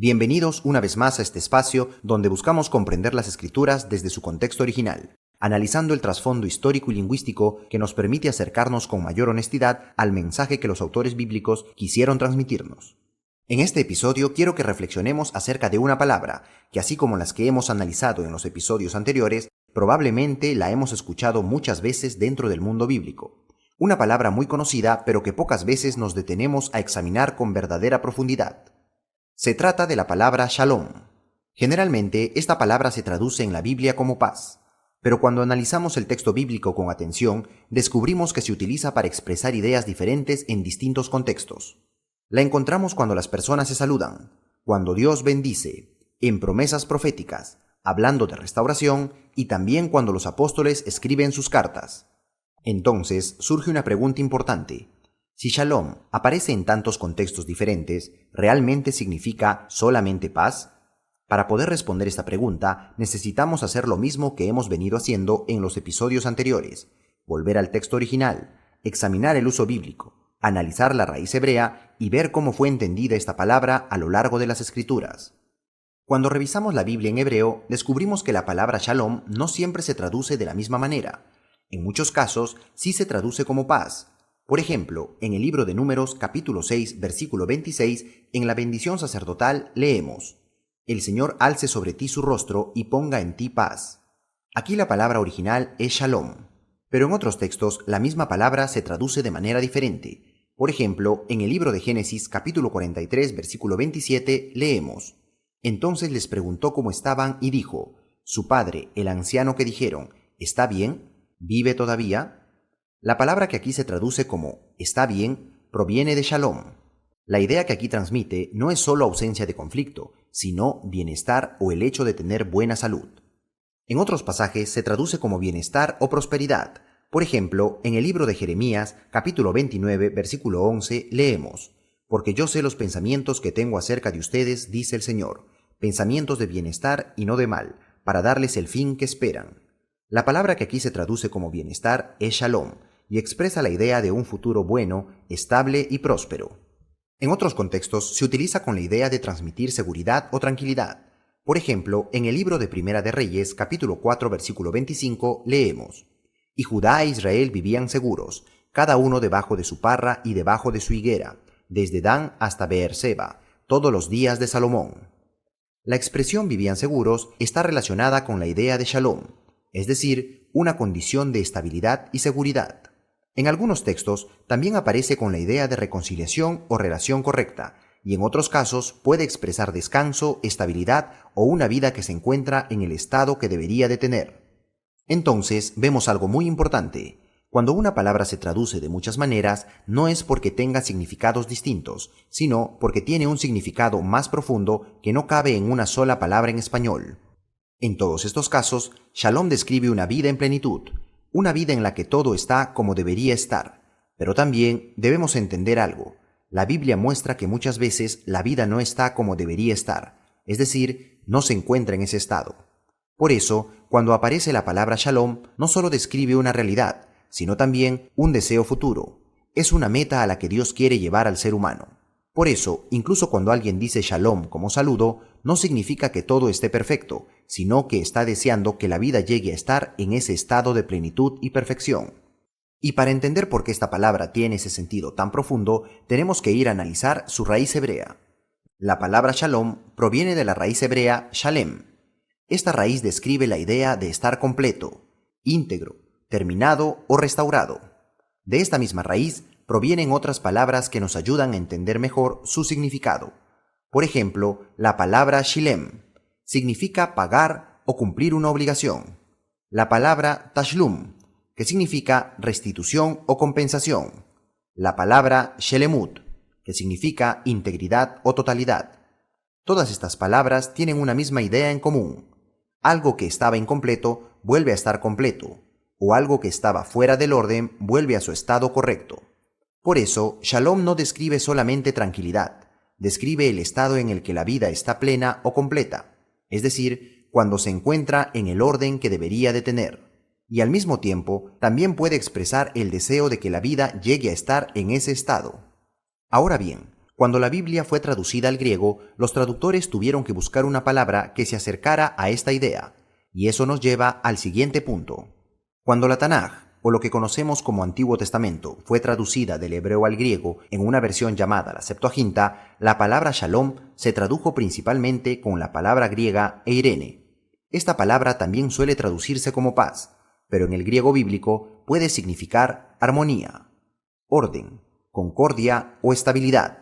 Bienvenidos una vez más a este espacio donde buscamos comprender las Escrituras desde su contexto original, analizando el trasfondo histórico y lingüístico que nos permite acercarnos con mayor honestidad al mensaje que los autores bíblicos quisieron transmitirnos. En este episodio quiero que reflexionemos acerca de una palabra que, así como las que hemos analizado en los episodios anteriores, probablemente la hemos escuchado muchas veces dentro del mundo bíblico. Una palabra muy conocida, pero que pocas veces nos detenemos a examinar con verdadera profundidad. Se trata de la palabra shalom. Generalmente, esta palabra se traduce en la Biblia como paz, pero cuando analizamos el texto bíblico con atención, descubrimos que se utiliza para expresar ideas diferentes en distintos contextos. La encontramos cuando las personas se saludan, cuando Dios bendice, en promesas proféticas, hablando de restauración y también cuando los apóstoles escriben sus cartas. Entonces surge una pregunta importante. Si shalom aparece en tantos contextos diferentes, ¿realmente significa solamente paz? Para poder responder esta pregunta, necesitamos hacer lo mismo que hemos venido haciendo en los episodios anteriores: volver al texto original, examinar el uso bíblico, analizar la raíz hebrea y ver cómo fue entendida esta palabra a lo largo de las Escrituras. Cuando revisamos la Biblia en hebreo, descubrimos que la palabra shalom no siempre se traduce de la misma manera. En muchos casos, sí se traduce como paz. Por ejemplo, en el libro de Números, capítulo 6, versículo 26, en la bendición sacerdotal leemos: «El Señor alce sobre ti su rostro y ponga en ti paz». Aquí la palabra original es shalom, pero en otros textos la misma palabra se traduce de manera diferente. Por ejemplo, en el libro de Génesis, capítulo 43, versículo 27, leemos: «Entonces les preguntó cómo estaban y dijo: su padre, el anciano que dijeron: ¿está bien? ¿Vive todavía?». La palabra que aquí se traduce como «está bien» proviene de shalom. La idea que aquí transmite no es solo ausencia de conflicto, sino bienestar o el hecho de tener buena salud. En otros pasajes se traduce como bienestar o prosperidad. Por ejemplo, en el libro de Jeremías, capítulo 29, versículo 11, leemos: «Porque yo sé los pensamientos que tengo acerca de ustedes, dice el Señor, pensamientos de bienestar y no de mal, para darles el fin que esperan». La palabra que aquí se traduce como bienestar es shalom, y expresa la idea de un futuro bueno, estable y próspero. En otros contextos se utiliza con la idea de transmitir seguridad o tranquilidad. Por ejemplo, en el libro de Primera de Reyes, capítulo 4, versículo 25, leemos: «Y Judá e Israel vivían seguros, cada uno debajo de su parra y debajo de su higuera, desde Dan hasta Beerseba, todos los días de Salomón». La expresión vivían seguros está relacionada con la idea de shalom, es decir, una condición de estabilidad y seguridad. En algunos textos también aparece con la idea de reconciliación o relación correcta, y en otros casos puede expresar descanso, estabilidad o una vida que se encuentra en el estado que debería de tener. Entonces vemos algo muy importante. Cuando una palabra se traduce de muchas maneras, no es porque tenga significados distintos, sino porque tiene un significado más profundo que no cabe en una sola palabra en español. En todos estos casos, shalom describe una vida en plenitud, una vida en la que todo está como debería estar. Pero también debemos entender algo. La Biblia muestra que muchas veces la vida no está como debería estar, es decir, no se encuentra en ese estado. Por eso, cuando aparece la palabra shalom, no solo describe una realidad, sino también un deseo futuro. Es una meta a la que Dios quiere llevar al ser humano. Por eso, incluso cuando alguien dice shalom como saludo, no significa que todo esté perfecto, sino que está deseando que la vida llegue a estar en ese estado de plenitud y perfección. Y para entender por qué esta palabra tiene ese sentido tan profundo, tenemos que ir a analizar su raíz hebrea. La palabra shalom proviene de la raíz hebrea shalem. Esta raíz describe la idea de estar completo, íntegro, terminado o restaurado. De esta misma raíz provienen otras palabras que nos ayudan a entender mejor su significado. Por ejemplo, la palabra shilem significa pagar o cumplir una obligación. La palabra tashlum, que significa restitución o compensación. La palabra shelemut, que significa integridad o totalidad. Todas estas palabras tienen una misma idea en común. Algo que estaba incompleto vuelve a estar completo, o algo que estaba fuera del orden vuelve a su estado correcto. Por eso, shalom no describe solamente tranquilidad, describe el estado en el que la vida está plena o completa, es decir, cuando se encuentra en el orden que debería de tener. Y al mismo tiempo, también puede expresar el deseo de que la vida llegue a estar en ese estado. Ahora bien, Cuando la Biblia fue traducida al griego, los traductores tuvieron que buscar una palabra que se acercara a esta idea, y eso nos lleva al siguiente punto. Cuando la Tanaj, o lo que conocemos como Antiguo Testamento, fue traducida del hebreo al griego en una versión llamada la Septuaginta, la palabra Shalom se tradujo principalmente con la palabra griega eirene. Esta palabra también suele traducirse como paz, pero en el griego bíblico puede significar armonía, orden, concordia o estabilidad.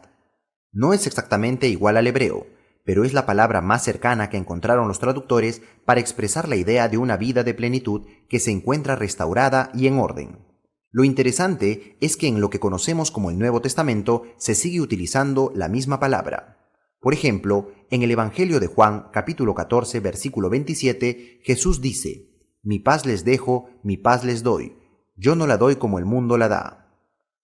No es exactamente igual al hebreo, pero es la palabra más cercana que encontraron los traductores para expresar la idea de una vida de plenitud que se encuentra restaurada y en orden. Lo interesante es que en lo que conocemos como el Nuevo Testamento se sigue utilizando la misma palabra. Por ejemplo, en el Evangelio de Juan, capítulo 14, versículo 27, Jesús dice: «Mi paz les dejo, mi paz les doy. Yo no la doy como el mundo la da».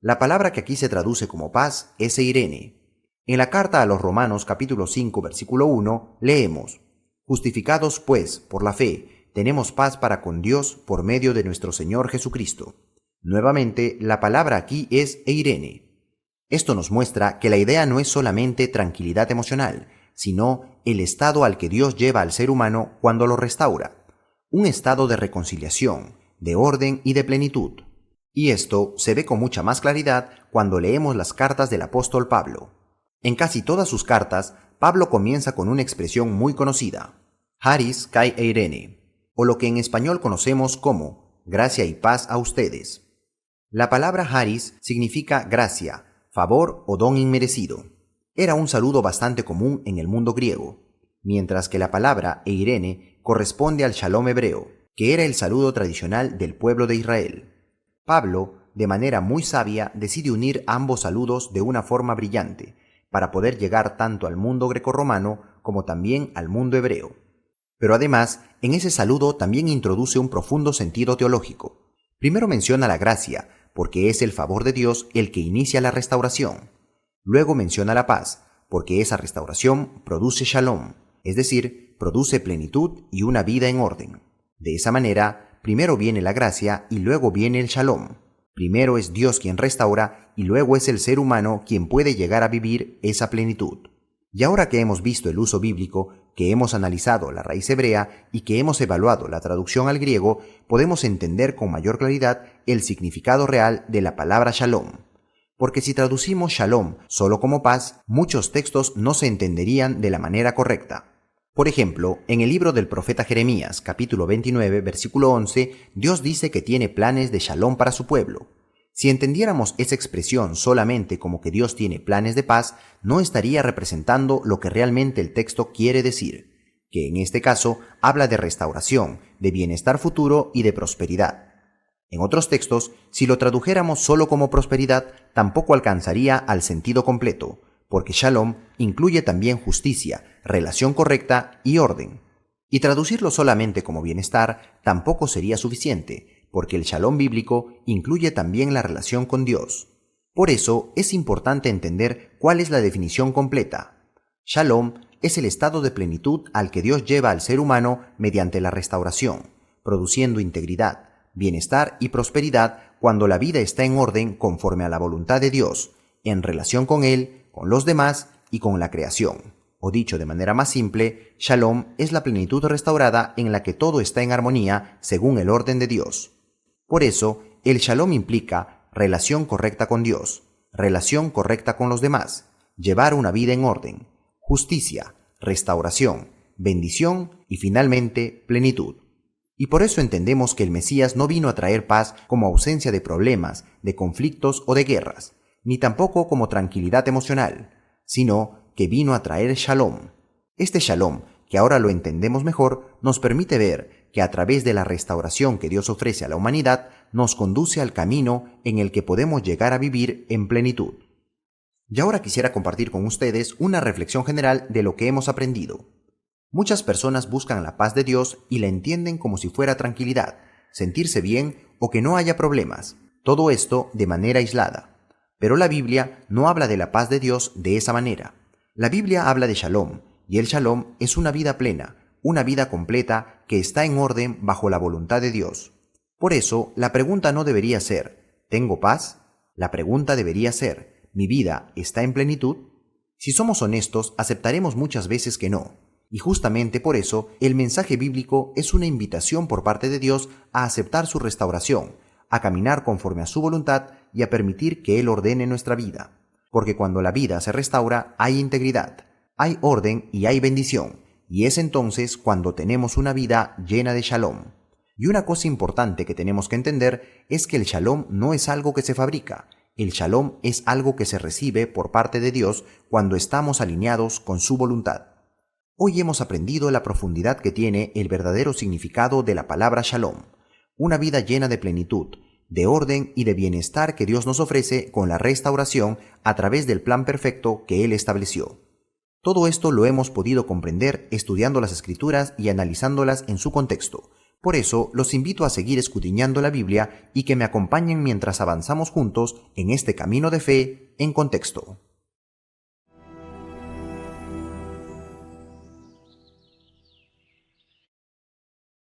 La palabra que aquí se traduce como paz es eirene. En la carta a los Romanos capítulo 5 versículo 1 leemos: «Justificados pues por la fe, tenemos paz para con Dios por medio de nuestro Señor Jesucristo». Nuevamente, la palabra aquí es eirene. Esto nos muestra que la idea no es solamente tranquilidad emocional, sino el estado al que Dios lleva al ser humano cuando lo restaura. Un estado de reconciliación, de orden y de plenitud. Y esto se ve con mucha más claridad cuando leemos las cartas del apóstol Pablo. En casi todas sus cartas, Pablo comienza con una expresión muy conocida, Haris kai eirene, o lo que en español conocemos como gracia y paz a ustedes. La palabra Haris significa gracia, favor o don inmerecido. Era un saludo bastante común en el mundo griego, mientras que la palabra eirene corresponde al shalom hebreo, que era el saludo tradicional del pueblo de Israel. Pablo, de manera muy sabia, decide unir ambos saludos de una forma brillante, para poder llegar tanto al mundo grecorromano como también al mundo hebreo. Pero además, en ese saludo también introduce un profundo sentido teológico. Primero menciona la gracia, porque es el favor de Dios el que inicia la restauración. Luego menciona la paz, porque esa restauración produce shalom, es decir, produce plenitud y una vida en orden. De esa manera, primero viene la gracia y luego viene el shalom. Primero es Dios quien restaura y luego es el ser humano quien puede llegar a vivir esa plenitud. Y ahora que hemos visto el uso bíblico, que hemos analizado la raíz hebrea y que hemos evaluado la traducción al griego, podemos entender con mayor claridad el significado real de la palabra shalom. Porque si traducimos shalom solo como paz, muchos textos no se entenderían de la manera correcta. Por ejemplo, en el libro del profeta Jeremías, capítulo 29, versículo 11, Dios dice que tiene planes de shalom para su pueblo. Si entendiéramos esa expresión solamente como que Dios tiene planes de paz, no estaría representando lo que realmente el texto quiere decir, que en este caso habla de restauración, de bienestar futuro y de prosperidad. En otros textos, si lo tradujéramos solo como prosperidad, tampoco alcanzaría al sentido completo, porque shalom incluye también justicia, relación correcta y orden. Y traducirlo solamente como bienestar tampoco sería suficiente, porque el shalom bíblico incluye también la relación con Dios. Por eso es importante entender cuál es la definición completa. Shalom es el estado de plenitud al que Dios lleva al ser humano mediante la restauración, produciendo integridad, bienestar y prosperidad cuando la vida está en orden conforme a la voluntad de Dios, en relación con Él, con los demás y con la creación. O dicho de manera más simple, Shalom es la plenitud restaurada en la que todo está en armonía según el orden de Dios. Por eso, el Shalom implica relación correcta con Dios, relación correcta con los demás, llevar una vida en orden, justicia, restauración, bendición y finalmente plenitud. Y por eso entendemos que el Mesías no vino a traer paz como ausencia de problemas, de conflictos o de guerras, ni tampoco como tranquilidad emocional, sino que vino a traer shalom. Este shalom, que ahora lo entendemos mejor, nos permite ver que a través de la restauración que Dios ofrece a la humanidad, nos conduce al camino en el que podemos llegar a vivir en plenitud. Y ahora quisiera compartir con ustedes una reflexión general de lo que hemos aprendido. Muchas personas buscan la paz de Dios y la entienden como si fuera tranquilidad, sentirse bien o que no haya problemas, todo esto de manera aislada. Pero la Biblia no habla de la paz de Dios de esa manera. La Biblia habla de shalom, y el shalom es una vida plena, una vida completa que está en orden bajo la voluntad de Dios. Por eso, la pregunta no debería ser, ¿tengo paz? La pregunta debería ser, ¿mi vida está en plenitud? Si somos honestos, aceptaremos muchas veces que no. Y justamente por eso, el mensaje bíblico es una invitación por parte de Dios a aceptar su restauración, a caminar conforme a su voluntad y a permitir que Él ordene nuestra vida. Porque cuando la vida se restaura, hay integridad, hay orden y hay bendición. Y es entonces cuando tenemos una vida llena de shalom. Y una cosa importante que tenemos que entender es que el shalom no es algo que se fabrica. El shalom es algo que se recibe por parte de Dios cuando estamos alineados con su voluntad. Hoy hemos aprendido la profundidad que tiene el verdadero significado de la palabra shalom, una vida llena de plenitud, de orden y de bienestar que Dios nos ofrece con la restauración a través del plan perfecto que Él estableció. Todo esto lo hemos podido comprender estudiando las Escrituras y analizándolas en su contexto. Por eso, los invito a seguir escudriñando la Biblia y que me acompañen mientras avanzamos juntos en este camino de fe en contexto.